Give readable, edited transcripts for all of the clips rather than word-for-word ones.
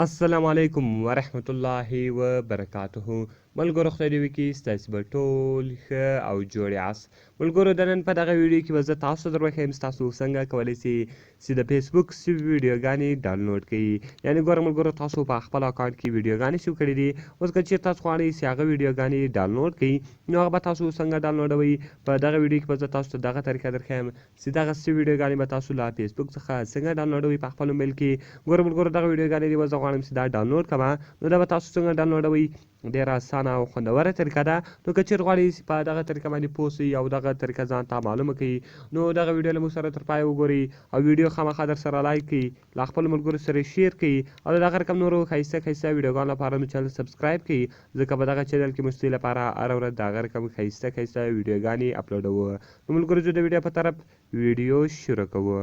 السلام علیکم ورحمت الله وبرکاته. ملګرو خدای دې وکړي ستاسې به ټول ښه او جوړ یاست. ملګرو د نن په دغه ویډیو کې به زه تاسو ته در وښیم تاسو څنګه کولی سئ چې د فیسبوک سوي ویډیوګانې ډاونلوډ کړئ. یعنې ګوره ملګرو تاسو په خپل اکاونټ کې ویډیوګانې سیو کړي دي، اوس که چېرې تاسو غواړئ چې هغه ویډیوګانې ډاونلوډ کړئ نو هغه به تاسو څنګه ډاونلوډوئ. په دغه ویډیو کې به زه تاسو ته دغه طریقه درښیم چې دغه سوي ویډیوګانې به تاسو له فیسبوک څخه څنګه ډاونلوډوئ په خپل موبایل کې. ګوره ملګرو دغه ویډیوګانې دې به زه غواړم چې دا ډاونلوډ کړمه نو دا به تاسو څنګه ډاونلوډوئ. ډېره اسانه او خوندوره طریقه ده. نو که چېرې غواړئ چې په دغه طریقه باندې پوه سئ او دغه طریقه ځان ته معلومه کړئ نو دغه ویډیو له موږ سره تر پایه وګورئ او ویډیو خامخا در سره لایک کړئ، له خپلو ملګرو سره شیر کړئ او د دغه رقم نورو ښایسته ښایسته ویډیوګانو لپاره مو چینل سبسکرایب کړئ، ځکه په دغه چینل کې موږ ستاسو لپاره هره ورځ د هغه رقم ښایسته ښایسته ویډیوګانې اپلوډوو. نو ملګرو زه د ویډیو په طرف ویډیو شروع کوو.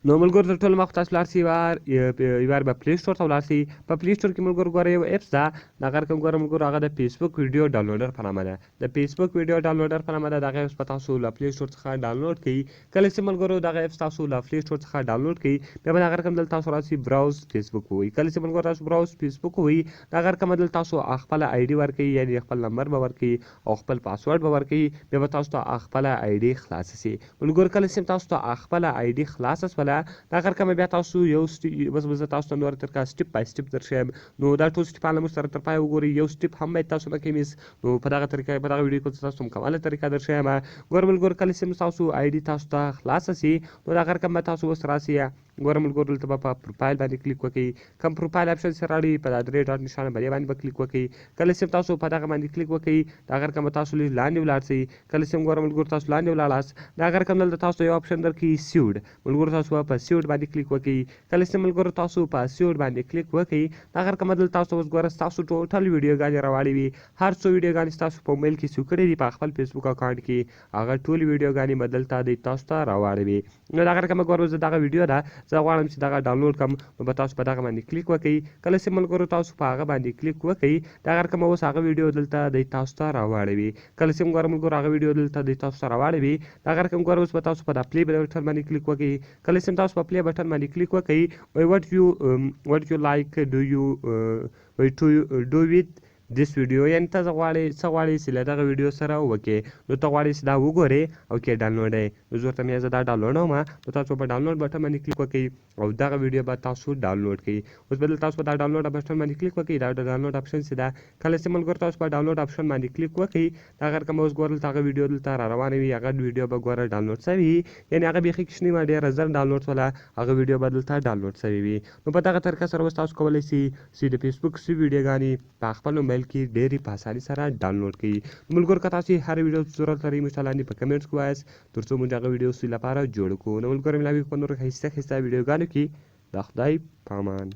نو ملګرو تر ټولو مخکې تاسو لاړ شئ یو وار به پلی سټور ته ولاړ شئ. په پلی سټور کې ملګرو ګوره یو اپس ده، د هغه رقم ګوره ملګرو هغه د فیسبوک ویډیو ډاونلوډر په نامه ده. د فیسبوک ویډیو ډاونلوډر په نامه ده. دغه اپس به تاسو له پلی سټور څخه ډاونلوډ کړئ. کله چې ملګرو دغه اپس تاسو له پلی سټور څخه ډاونلوډ کړئ بیا به دغه رقم دلته تاسو راشئ براوز فیسبوک ووایئ. کله چې ملګرو تاسو براوز فیسبوک ووایئ دغه رقم دلته تاسو خپله آی ډي ورکړئ، یعنې خپل نمبر به ورکړئ او خپل پاسورډ به ورکړئ. بیا به تاسو ته خپله آی ډي خلاصه شي. ملګرو کله چې تاسو ته خپله آی ډي خلاصه شوله دغه رقم بیا تاسو یو بس زه تاسو ته نور طریقه سټپ بای سټپ درښیم. نو دا ټول سټپان له موږ سره تر پایه وګورئ. یو سټپ هم باید تاسو نه کوئ مس. نو په دغه طریقه په دغه ویډیو کې تاسو مکمله طریقه درښیم. ګوره ملګرو کله چې تاسو آی ډي تاسو ته خلاصه شي نو دغه رقم به تاسو اوس راسئ. ګوره ملګرو دلته به په پروفایل باندې کلیک وکړئ. کوم پروفایل اپشن چې راوړئ په دا درې ډاټ نښانه باندې به کلیک وکړئ. کله چې تاسو په دغه باندې کلیک وکړئ دغه رقم به تاسو لږ لاندې ولاړ شئ. کله چې ګوره ملګرو تاسو لاندې ولاړاست دغه رقم دلته تاسو یو اپشن درکړي سیوډ. ملګرو تاسو به په سیوډ باندې کلیک وکړئ. کله چې ملګرو تاسو په سیوډ باندې کلیک وکړئ دغه رقم دلته تاسو اوس ګوره ستاسو ټوټل ویډیوګانې راوړې وي. هر څو ویډیوګانې ستاسو په موبایل کې سیو کړي دي په خپل فیسبوک اکاونټ کې هغه ټولې ویډیوګانې به دلته دی تاسو ته راوړې وي. نو دغه رقم ګوره زه دغه ویډیو ده زه غواړم چې دغه ډاونلوډ کړم نو به تاسو په دغه باندې کلیک وکړئ. کله چې ملګرو تاسو په هغه باندې کلیک وکړئ دغه رقم اوس هغه ویډیو دلته دی تاسو ته راوړې وي. کله چې ګوره ملګرو هغه ویډیو دلته دی تاسو ته راوړې وي دغه رقم ګوره اوس به تاسو په دا پلی بټن باندې کلیک وکړئ. کله چې تاسو په پلی بټن باندې کلیک وکړئ what you like do you to do with this video، یعنې ته څه غواړې چې له دغه ویډیو سره وکړې. نو ته غواړې چې دا وګورې او کې ډاونلوډ یې. نو زه ورته زه دا ډاونلوډوم نو تاسو په ډاونلوډ بټن باندې کلیک وکړئ او دغه ویډیو به تاسو ډاونلوډ کړئ. اوس به دلته تاسو په دا ډاونلوډ بټن باندې کلیک وکړئ. دا د ډاونلوډ اپشن چې ده کله چې ملګرو تاسو په ډاونلوډ اپشن باندې کلیک وکړئ دغه رقم اوس ګوره دلته هغه ویډیو دلته را روانه وي. هغه ویډیو به ګوره ډاونلوډ شوې وي، یعنې هغه بیخي کوچنۍ وه ډېره زر ډاونلوډ شوله. هغه ویډیو به دلته ډاونلوډ شوې وي. نو په دغه طریقه سره اوس تاسو کولی شئ چې د فیسبوک سوي ویډیوګانې په خپل موبایل کې ډېرې په اسانۍ سره ډاونلوډ کړئ. ملګرو که تاسو هر ویډیو ضرورت لرئ موږ ته لاندې په کمنټس کې ووایاست تر څو موږ هغه ویډیو ستاسو لپاره جوړ کړو. نو ملګرو ملاوي په نورو ښایسته ښایسته ویډیوګانو کې د خدای په امان.